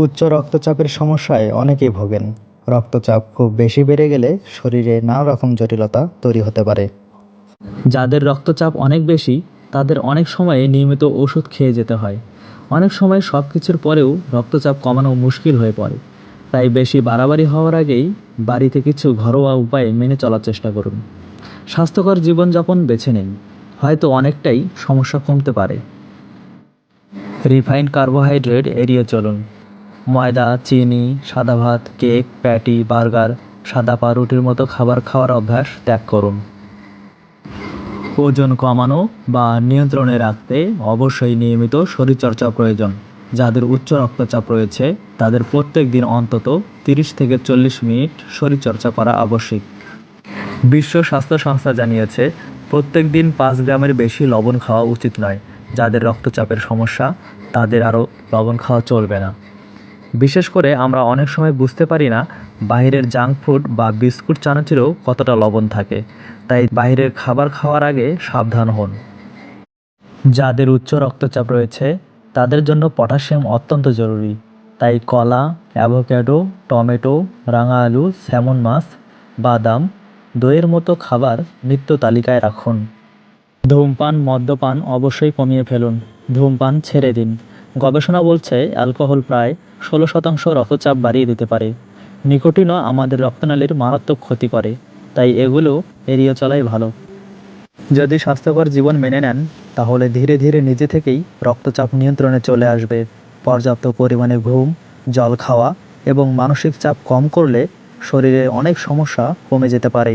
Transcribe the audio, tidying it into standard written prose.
উচ্চ রক্তচাপের সমস্যায় অনেকেই ভোগেন। রক্তচাপ খুব বেশি বেড়ে গেলে শরীরে নানা রকম জটিলতা তৈরি হতে পারে। যাদের রক্তচাপ অনেক বেশি তাদের অনেক সময়ে নিয়মিত ওষুধ খেয়ে যেতে হয়। অনেক সময় সব কিছুর পরেও রক্তচাপ কমানো মুশকিল হয়ে পড়ে। তাই বেশি বাড়াবাড়ি হওয়ার আগেই বাড়িতে কিছু ঘরোয়া উপায় মেনে চলার চেষ্টা করুন। স্বাস্থ্যকর জীবনযাপন বেছে নিন, হয়তো অনেকটাই সমস্যা কমতে পারে। রিফাইন্ড কার্বোহাইড্রেট এড়িয়ে চলুন। ময়দা, চিনি, সাদা ভাত, কেক, প্যাটি, বার্গার, সাদা পাউরুটির মতো খাবার খাওয়ার অভ্যাস ত্যাগ করুন। ওজন কমানো বা নিয়ন্ত্রণে রাখতে অবশ্যই নিয়মিত শরীরচর্চা প্রয়োজন। যাদের উচ্চ রক্তচাপ রয়েছে তাদের প্রত্যেক দিন অন্তত 30 থেকে 40 মিনিট শরীরচর্চা করা আবশ্যিক। বিশ্ব স্বাস্থ্য সংস্থা জানিয়েছে প্রত্যেক দিন 5 গ্রামের বেশি লবণ খাওয়া উচিত নয়। যাদের রক্তচাপের সমস্যা তাদের আরও লবণ খাওয়া চলবে না। বিশেষ করে আমরা অনেক সময় বুঝতে পারি না বাইরের জাঙ্ক ফুড বা বিস্কুট চানাচুরেও কতটা লবণ থাকে। তাই বাইরের খাবার খাওয়ার আগে সাবধান হন। যাদের উচ্চ রক্তচাপ রয়েছে তাদের জন্য পটাশিয়াম অত্যন্ত জরুরি। তাই কলা, অ্যাভোক্যাডো, টমেটো, রাঙা আলু, স্যামন মাছ, বাদাম, দইয়ের মতো খাবার নিত্য তালিকায় রাখুন। ধূমপান, মদ্যপান অবশ্যই কমিয়ে ফেলুন। ধূমপান ছেড়ে দিন। গবেষণা বলছে অ্যালকোহল প্রায় 16% রক্তচাপ বাড়িয়ে দিতে পারে। নিকোটিনও আমাদের রক্তনালীর মারাত্মক ক্ষতি করে, তাই এগুলো এড়িয়ে চলাই ভালো। যদি স্বাস্থ্যকর জীবন মেনে নেন তাহলে ধীরে ধীরে নিজে থেকেই রক্তচাপ নিয়ন্ত্রণে চলে আসবে। পর্যাপ্ত পরিমাণে ঘুম, জল খাওয়া এবং মানসিক চাপ কম করলে শরীরে অনেক সমস্যা কমে যেতে পারে।